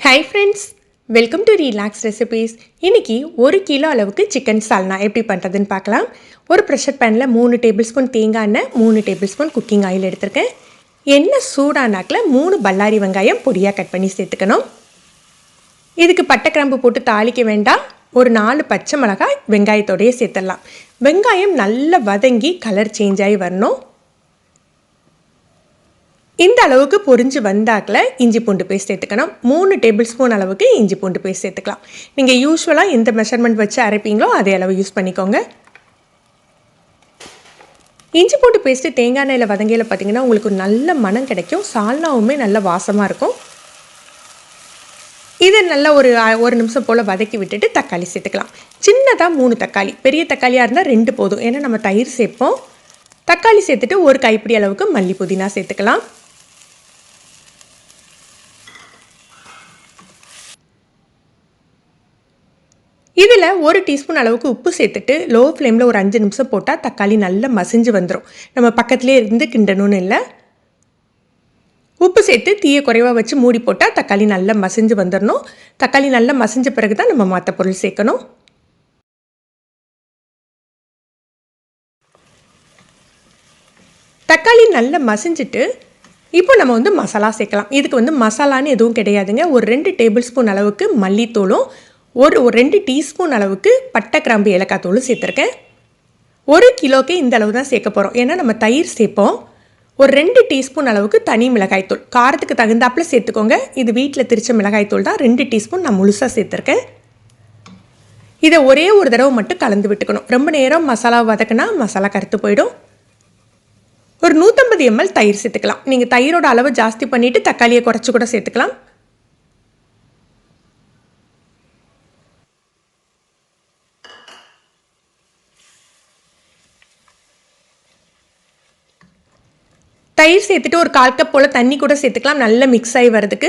Hi friends, welcome to relax recipes. இன்றைக்கி 1 kilo அளவுக்கு chicken சால்னா எப்படி பண்ணுறதுன்னு பார்க்கலாம். ஒரு ப்ரெஷர் பேனில் 3 டேபிள் ஸ்பூன் தேங்காய் எண்ணெய், 3 டேபிள் ஸ்பூன் குக்கிங் ஆயில் எடுத்திருக்கேன். எண்ணெய் சூடானாக்கில் 3 பல்லாரி வெங்காயம் பொடியாக கட் பண்ணி சேர்த்துக்கணும். இதுக்கு பட்டை கிராம்பு போட்டு தாளிக்க வேண்டாம். ஒரு 4 பச்சை மிளகாய் வெங்காயத்தோடையே சேர்த்துடலாம். வெங்காயம் நல்லா வதங்கி கலர் சேஞ்ச் ஆகி வரணும். இந்த அளவுக்கு பொரிஞ்சு வந்தாக்கில் இஞ்சி பூண்டு பேஸ்ட் சேர்த்துக்கணும். 3 டேபிள் ஸ்பூன் அளவுக்கு இஞ்சி பூண்டு பேஸ்ட் சேர்த்துக்கலாம். நீங்கள் யூஸ்வலாக எந்த மெஷர்மெண்ட் வச்சு அரைப்பீங்களோ அதே அளவு யூஸ் பண்ணிக்கோங்க. இஞ்சி பூண்டு பேஸ்ட்டு தேங்காய் எண்ணெயில் வதங்கையில் பார்த்திங்கன்னா உங்களுக்கு ஒரு நல்ல மனம் கிடைக்கும். சால்னாவுமே நல்ல வாசமாக இருக்கும். இதை நல்லா ஒரு நிமிஷம் போல் வதக்கி விட்டுட்டு தக்காளி சேர்த்துக்கலாம். சின்னதாக 3 தக்காளி, பெரிய தக்காளியாக இருந்தால் 2 போதும். ஏன்னா நம்ம தயிர் சேர்ப்போம். தக்காளி சேர்த்துட்டு ஒரு கைப்பிடி அளவுக்கு மல்லி புதினா சேர்த்துக்கலாம். இதில் 1 டீஸ்பூன் அளவுக்கு உப்பு சேர்த்துட்டு லோ ஃப்ளேமில் ஒரு 5 நிமிஷம் போட்டால் தக்காளி நல்லா மசிஞ்சு வந்துடும். நம்ம பக்கத்துலேயே இருந்து கிண்டணும்னு இல்லை. உப்பு சேர்த்து தீயை குறைவாக வச்சு மூடி போட்டால் தக்காளி நல்லா மசிஞ்சு வந்துடணும். தக்காளி நல்லா மசிஞ்ச பிறகு தான் நம்ம மற்ற பொருள் சேர்க்கணும். தக்காளி நல்லா மசிஞ்சிட்டு இப்போ நம்ம மசாலா சேர்க்கலாம். இதுக்கு மசாலான்னு எதுவும் கிடையாதுங்க. ஒரு 2 டேபிள் ஸ்பூன் அளவுக்கு மல்லித்தூளும் ஒரு 2 டீஸ்பூன் அளவுக்கு பட்டை கிராம்பு ஏலக்காய் தூளும் சேர்த்துருக்கேன். 1 கிலோக்கே இந்த அளவு தான் சேர்க்க போகிறோம். ஏன்னா நம்ம தயிர் சேர்ப்போம். ஒரு 2 டீஸ்பூன் அளவுக்கு தனி மிளகாய்த்தூள் காரத்துக்கு தகுந்தாப்பில் சேர்த்துக்கோங்க. இது வீட்டில் திரிச்ச மிளகாய்த்தூள் தான். 2 டீஸ்பூன் நான் முழுசாக சேர்த்துருக்கேன். இதை ஒரே ஒரு தடவை மட்டும் கலந்து விட்டுக்கணும். ரொம்ப நேரம் மசாலா வதக்கினா மசாலா கருத்து போயிடும். ஒரு 150 ml தயிர் சேர்த்துக்கலாம். நீங்கள் தயிரோட அளவு ஜாஸ்தி பண்ணிவிட்டு தக்காளியை குறைச்சி கூட சேர்த்துக்கலாம். தயிர் சேர்த்துட்டு ஒரு 1/4 கப் போல் தண்ணி கூட சேர்த்துக்கலாம். நல்லா மிக்ஸ் ஆகி வரதுக்கு.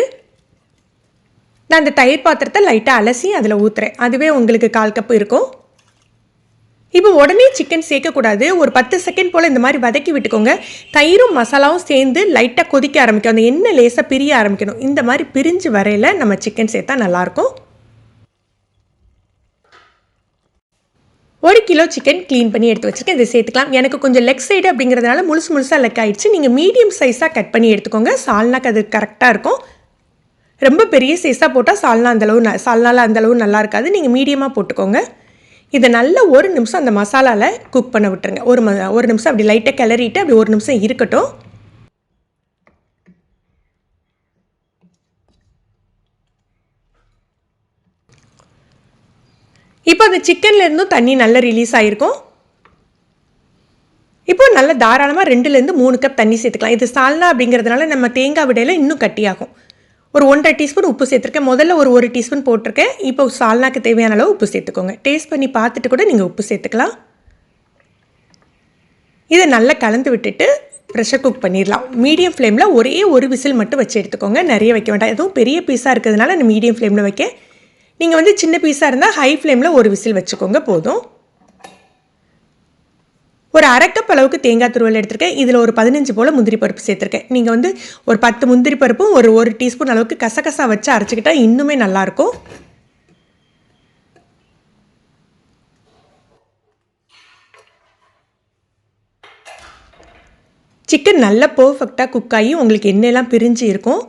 நான் அந்த தயிர் பாத்திரத்தை லைட்டாக அலசி அதில் ஊற்றுறேன். அதுவே உங்களுக்கு 1/4 கப் இருக்கும். இப்போ உடனே சிக்கன் சேர்க்கக்கூடாது. ஒரு 10 செகண்ட் போல் இந்த மாதிரி வதக்கி விட்டுக்கோங்க. தயிரும் மசாலாவும் சேர்ந்து லைட்டாக கொதிக்க ஆரம்பிக்கும். அந்த எண்ணெய் லேசாக பிரிய ஆரம்பிக்கணும். இந்த மாதிரி பிரிஞ்சு வரையில் நம்ம சிக்கன் சேர்த்தா நல்லாயிருக்கும். 1 கிலோ சிக்கன் க்ளீன் பண்ணி எடுத்து வச்சுருக்கேன். இதை சேர்த்துக்கலாம். எனக்கு கொஞ்சம் லெக் சைடு அப்படிங்கிறதுனால முழுசாக லெக் ஆகிடுச்சு. நீங்கள் மீடியம் சைஸாக கட் பண்ணி எடுத்துக்கோங்க. சால்னாக்கு அது கரெக்டாக இருக்கும். ரொம்ப பெரிய சைஸாக போட்டால் சால்னாவில் அந்தளவு நல்லா இருக்காது. நீங்கள் மீடியமாக போட்டுக்கோங்க. இதை நல்லா 1 நிமிஷம் அந்த மசாலாவில் குக் பண்ண விட்டுருங்க. ஒரு நிமிஷம் அப்படி லைட்டாக கிளறிட்டு அப்படி 1 நிமிஷம் இருக்கட்டும். இப்போ அந்த சிக்கன்லேருந்தும் தண்ணி நல்லா ரிலீஸ் ஆகிருக்கும். இப்போ நல்லா தாராளமாக 2லேருந்து 3 கப் தண்ணி சேர்த்துக்கலாம். இது சால்னா அப்படிங்கிறதுனால நம்ம தேங்காய் விடையில் இன்னும் கட்டியாகும். ஒரு 1.5 டீஸ்பூன் உப்பு சேர்த்துருக்கேன். முதல்ல ஒரு 1 டீஸ்பூன் போட்டிருக்கேன். இப்போ சால்னாக்கு தேவையான அளவு உப்பு சேர்த்துக்கோங்க. டேஸ்ட் பண்ணி பார்த்துட்டு கூட நீங்கள் உப்பு சேர்த்துக்கலாம். இதை நல்லா கலந்து விட்டுட்டு ப்ரெஷர் குக் பண்ணிடலாம். மீடியம் ஃப்ளேமில் ஒரே ஒரு விசில் மட்டும் வச்சு எடுத்துக்கோங்க. நிறைய வைக்க வேண்டாம். எதுவும் பெரிய பீஸாக இருக்கிறதுனால நான் மீடியம் ஃப்ளேமில் வைக்க. நீங்கள் சின்ன பீஸாக இருந்தால் ஹை ஃப்ளேமில் ஒரு விசில் வச்சுக்கோங்க போதும். ஒரு 1/2 கப் அளவுக்கு தேங்காய் துருவல் எடுத்திருக்கேன். இதில் ஒரு 15 போல் முந்திரி பருப்பு சேர்த்துருக்கேன். நீங்கள் ஒரு 10 முந்திரி பருப்பும் ஒரு டீஸ்பூன் அளவுக்கு கசகசா வச்சு அரைச்சிக்கிட்டால் இன்னுமே நல்லாயிருக்கும். சிக்கன் நல்லா பர்ஃபெக்டாக குக் ஆகி உங்களுக்கு எண்ணெயெல்லாம் பிரிஞ்சு இருக்கும்.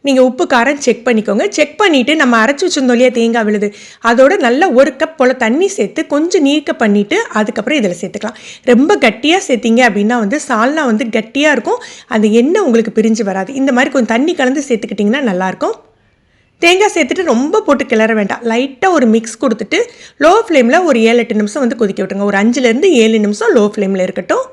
நீங்கள் உப்பு காரம் செக் பண்ணிக்கோங்க. செக் பண்ணிவிட்டு நம்ம அரைச்சி வச்சிருந்தோம் இல்லையா தேங்காய் விழுது, அதோட நல்லா 1 கப் போல் தண்ணி சேர்த்து கொஞ்சம் நீக்க பண்ணிவிட்டு அதுக்கப்புறம் இதில் சேர்த்துக்கலாம். ரொம்ப கட்டியாக சேர்த்திங்க அப்படின்னா சால்னா கட்டியாக இருக்கும். அந்த எண்ணெய் உங்களுக்கு பிரிஞ்சு வராது. இந்த மாதிரி கொஞ்சம் தண்ணி கலந்து சேர்த்துக்கிட்டிங்கன்னா நல்லாயிருக்கும். தேங்காய் சேர்த்துட்டு ரொம்ப போட்டு கிளற வேண்டாம். லைட்டாக ஒரு மிக்ஸ் கொடுத்துட்டு லோ ஃப்ளேமில் ஒரு 7-8 நிமிஷம் கொதிக்க விட்டுருங்க. ஒரு 5லேருந்து 7 நிமிஷம் லோ ஃப்ளேமில் இருக்கட்டும்.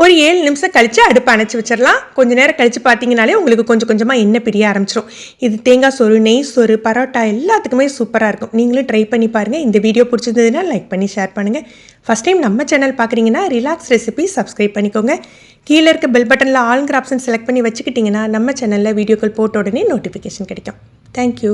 ஒரு 7 நிமிஷம் கழித்து அடுப்பை அணைச்சி வச்சிடலாம். கொஞ்சம் நேரம் கழித்து பார்த்தீங்கனாலே உங்களுக்கு கொஞ்சம் கொஞ்சமாக எண்ணெய் பிரிய ஆரம்பிச்சிடும். இது தேங்காய் சோறு, நெய் சோறு, பரோட்டா எல்லாத்துக்குமே சூப்பராக இருக்கும். நீங்களும் ட்ரை பண்ணி பாருங்கள். இந்த வீடியோ பிடிச்சிருந்ததுன்னா லைக் பண்ணி ஷேர் பண்ணுங்கள். ஃபஸ்ட் டைம் நம்ம சேனல் பார்க்குறீங்கன்னா ரிலாக்ஸ் ரெசிபி சப்ஸ்கிரைப் பண்ணிக்கோங்க. கீழே இருக்க பெல் பட்டனில் ஆல்ங்கிற ஆப்ஷன் செலக்ட் பண்ணி வச்சுக்கிட்டிங்கன்னா நம்ம சேனலில் வீடியோக்கள் போட்ட உடனே நோட்டிஃபிகேஷன் கிடைக்கும். தேங்க்யூ.